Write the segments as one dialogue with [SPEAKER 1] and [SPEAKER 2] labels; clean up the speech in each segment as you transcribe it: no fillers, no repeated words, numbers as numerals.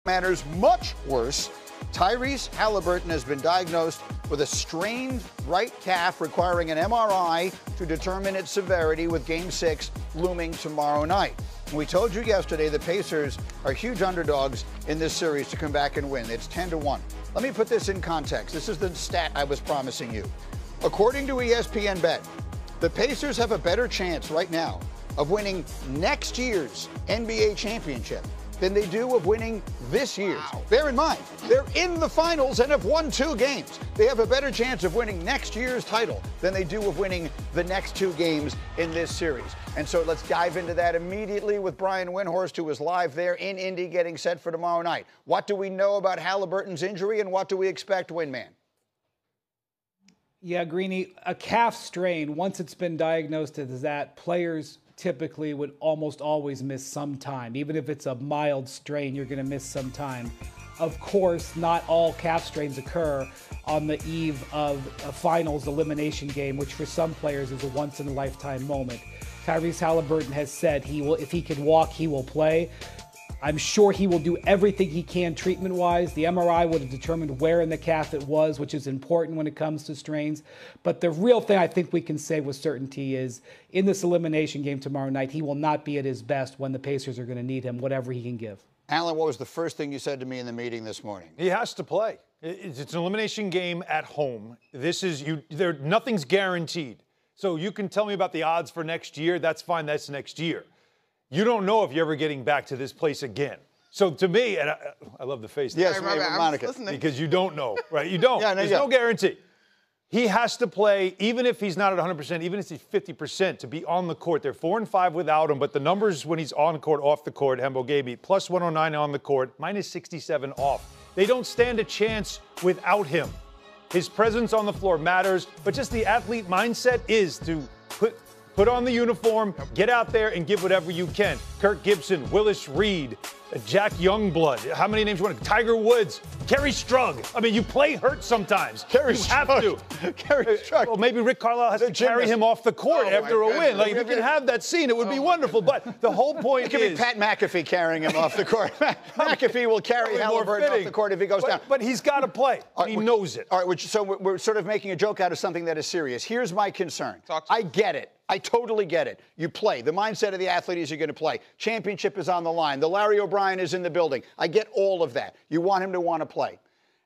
[SPEAKER 1] matters much worse. Tyrese Haliburton has been diagnosed with a strained right calf requiring an MRI to determine its severity, with Game 6 looming tomorrow night. We told you yesterday the Pacers are huge underdogs in this series to come back and win. It's 10-1. Let me put this in context. This is the stat I was promising you. According to ESPN Bet, the Pacers have a better chance right now of winning next year's NBA championship than they do of winning this year's. Wow. Bear in mind, they're in the finals and have won 2 games. They have a better chance of winning next year's title than they do of winning the next 2 games in this series. And so let's dive into that immediately with Brian Windhorst, who is live there in Indy getting set for tomorrow night. What do we know about Haliburton's injury, and what do we expect, Windman?
[SPEAKER 2] Yeah, Greeny, a calf strain, once it's been diagnosed as that, players typically would almost always miss some time. Even if it's a mild strain, you're going to miss some time. Of course, not all calf strains occur on the eve of a finals elimination game, which for some players is a once-in-a-lifetime moment. Tyrese Haliburton has said he will, if he can walk, he will play. I'm sure he will do everything he can treatment-wise. The MRI would have determined where in the calf it was, which is important when it comes to strains. But the real thing I think we can say with certainty is in this elimination game tomorrow night, he will not be at his best when the Pacers are going to need him, whatever he can give.
[SPEAKER 1] Alan, what was the first thing you said to me in the meeting this morning?
[SPEAKER 3] He has to play. It's an elimination game at home. Nothing's guaranteed. So you can tell me about the odds for next year. That's fine. That's next year. You don't know if you're ever getting back to this place again. So to me, and I love the face.
[SPEAKER 1] Yes,
[SPEAKER 3] Monica. Because you don't know, right? You don't.
[SPEAKER 1] Yeah,
[SPEAKER 3] There's no guarantee. He has to play, even if he's not at 100%, even if he's 50%, to be on the court. They're 4-5 without him, but the numbers when he's on court, off the court, Hembo gave me, plus 109 on the court, minus 67 off. They don't stand a chance without him. His presence on the floor matters, but just the athlete mindset is to put on the uniform, get out there, and give whatever you can. Kirk Gibson, Willis Reed, Jack Youngblood. How many names you want? Tiger Woods, Kerry Strug. I mean, you play hurt sometimes.
[SPEAKER 1] Kerry
[SPEAKER 3] you have to.
[SPEAKER 1] Kerry Strug.
[SPEAKER 3] Well, maybe Rick Carlisle has to carry him off the court after a win. Like, if you can have that scene, it would be wonderful. But the whole point
[SPEAKER 1] it could be Pat McAfee carrying him off the court. McAfee will carry Haliburton off the court if he goes down.
[SPEAKER 3] But he's got to play. He knows it.
[SPEAKER 1] All right, so we're sort of making a joke out of something that is serious. Here's my concern. I get it. I totally get it. You play. The mindset of the athlete is you're going to play. Championship is on the line. The Larry O'Brien is in the building. I get all of that. You want him to want to play.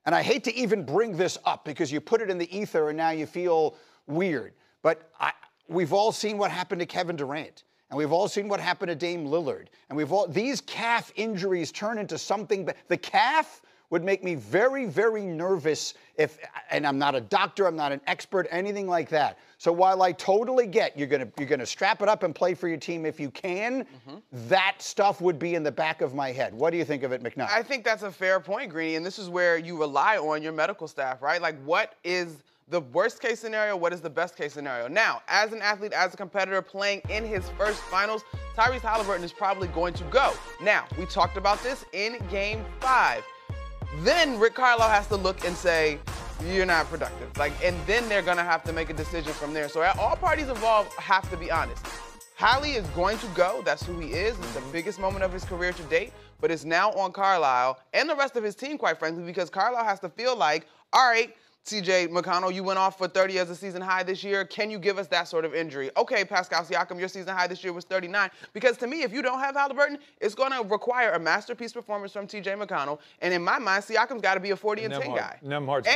[SPEAKER 1] And I hate to even bring this up because you put it in the ether and now you feel weird. But we've all seen what happened to Kevin Durant. And we've all seen what happened to Dame Lillard. And these calf injuries turn into something. The calf would make me very, very nervous and I'm not a doctor, I'm not an expert, anything like that. So while I totally get you're gonna strap it up and play for your team if you can, that stuff would be in the back of my head. What do you think of it, McNutt?
[SPEAKER 4] I think that's a fair point, Greeny, and this is where you rely on your medical staff, right? Like, what is the worst case scenario? What is the best case scenario? Now, as an athlete, as a competitor playing in his first finals, Tyrese Haliburton is probably going to go. Now, we talked about this in Game 5. Then Rick Carlisle has to look and say, you're not productive. And then they're going to have to make a decision from there. So all parties involved have to be honest. Hallie is going to go. That's who he is. It's the biggest moment of his career to date. But it's now on Carlisle and the rest of his team, quite frankly, because Carlisle has to feel like, all right, TJ McConnell, you went off for 30 as a season high this year. Can you give us that sort of injury? Okay, Pascal Siakam, your season high this year was 39. Because to me, if you don't have Haliburton, it's going to require a masterpiece performance from TJ McConnell. And in my mind, Siakam's got to be a 40-10 guy.
[SPEAKER 3] Nembhard's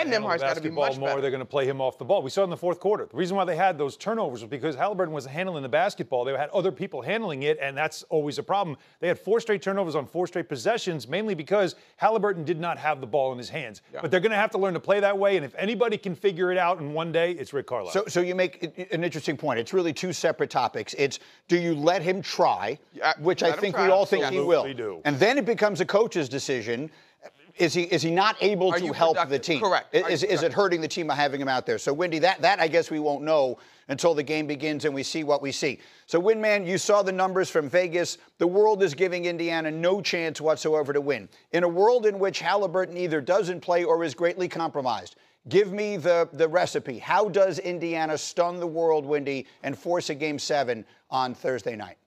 [SPEAKER 4] got to be much better.
[SPEAKER 3] They're going to play him off the ball. We saw in the fourth quarter. The reason why they had those turnovers was because Haliburton wasn't handling the basketball. They had other people handling it, and that's always a problem. They had 4 straight turnovers on 4 straight possessions, mainly because Haliburton did not have the ball in his hands. Yeah. But they're going to have to learn to play that way, and if anybody can figure it out in one day, it's Rick Carlisle.
[SPEAKER 1] So you make an interesting point. It's really 2 separate topics. It's, do you let him try, which I think we all think he will.
[SPEAKER 3] Do.
[SPEAKER 1] And then it becomes a coach's decision. Is he not able to help the team?
[SPEAKER 4] Correct.
[SPEAKER 1] Is it hurting the team by having him out there? So, Windy, that I guess we won't know until the game begins and we see what we see. So, Windman, you saw the numbers from Vegas. The world is giving Indiana no chance whatsoever to win. In a world in which Haliburton either doesn't play or is greatly compromised, give me the recipe. How does Indiana stun the world, Windy, and force a Game 7 on Thursday night?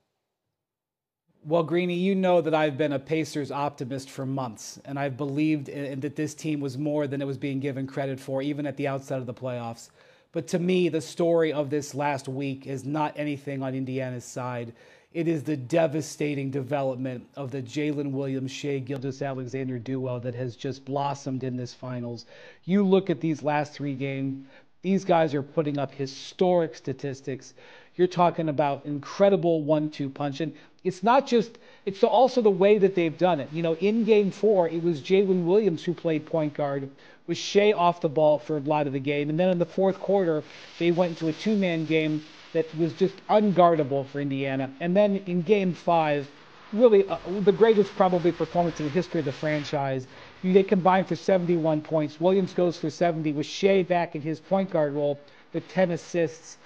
[SPEAKER 2] Well, Greeny, you know that I've been a Pacers optimist for months, and I've believed that this team was more than it was being given credit for, even at the outset of the playoffs. But to me, the story of this last week is not anything on Indiana's side. It is the devastating development of the Jalen Williams-Shai Gilgeous-Alexander duo that has just blossomed in this finals. You look at these last 3 games, these guys are putting up historic statistics. You're talking about incredible 1-2 punch. And it's not just, it's also the way that they've done it. You know, in game 4, it was Jalen Williams who played point guard, with Shai off the ball for a lot of the game. And then in the fourth quarter, they went into a 2-man game that was just unguardable for Indiana. And then in game 5, really the greatest probably performance in the history of the franchise. They combined for 71 points. Williams goes for 70 with Shai back in his point guard role with 10 assists.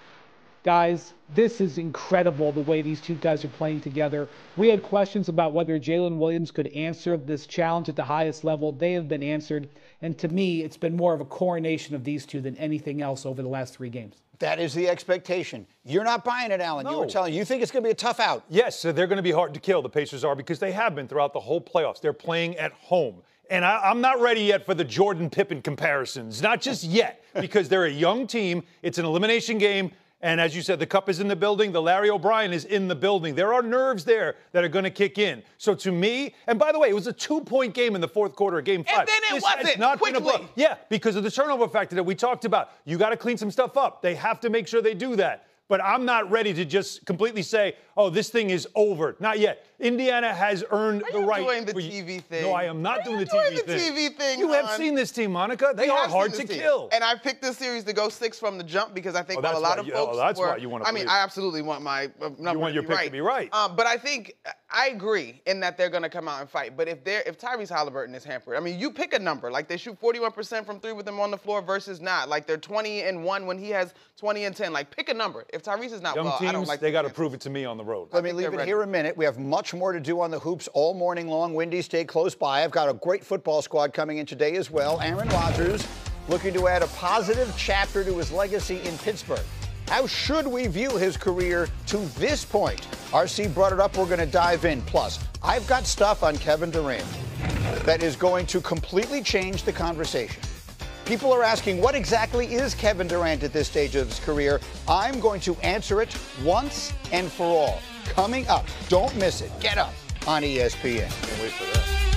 [SPEAKER 2] Guys, this is incredible the way these two guys are playing together. We had questions about whether Jalen Williams could answer this challenge at the highest level. They have been answered. And to me, it's been more of a coronation of these two than anything else over the last 3 games.
[SPEAKER 1] That is the expectation. You're not buying it, Alan.
[SPEAKER 3] No.
[SPEAKER 1] You were telling you think it's going to be a tough out.
[SPEAKER 3] Yes, so they're going to be hard to kill, the Pacers are, because they have been throughout the whole playoffs. They're playing at home. And I'm not ready yet for the Jordan Pippen comparisons. Not just yet, because they're a young team. It's an elimination game. And as you said, the cup is in the building. The Larry O'Brien is in the building. There are nerves there that are going to kick in. So to me, and by the way, it was a 2-point game in the fourth quarter of game 5.
[SPEAKER 4] And then it wasn't, quickly.
[SPEAKER 3] Yeah, because of the turnover factor that we talked about. You got to clean some stuff up. They have to make sure they do that. But I'm not ready to just completely say, oh, this thing is over. Not yet. Indiana has earned the right.
[SPEAKER 4] Are you doing the TV thing?
[SPEAKER 3] No, I am not doing the
[SPEAKER 4] TV thing.
[SPEAKER 3] You have seen this team, Monica. They are hard to kill.
[SPEAKER 4] And I picked this series to go 6 from the jump because I think a lot of folks
[SPEAKER 3] that's why you want to.
[SPEAKER 4] I mean, I absolutely want my number.
[SPEAKER 3] You want your pick to be right.
[SPEAKER 4] But I think I agree in that they're going to come out and fight. But if Tyrese Haliburton is hampered, I mean, you pick a number. Like they shoot 41% from 3 with him on the floor versus not. Like they're 20-1 when he has 20-10. Like pick a number. If Tyrese is not
[SPEAKER 3] teams,
[SPEAKER 4] I don't like
[SPEAKER 3] they got to prove it to me on the road.
[SPEAKER 1] Let me leave it here a minute. We have much more to do on the hoops all morning long. Windy, stay close by. I've got a great football squad coming in today as well. Aaron Rodgers looking to add a positive chapter to his legacy in Pittsburgh. How should we view his career to this point? RC brought it up. We're going to dive in. Plus, I've got stuff on Kevin Durant that is going to completely change the conversation. People are asking, what exactly is Kevin Durant at this stage of his career? I'm going to answer it once and for all. Coming up, don't miss it. Get up on ESPN.
[SPEAKER 3] Can't wait for that.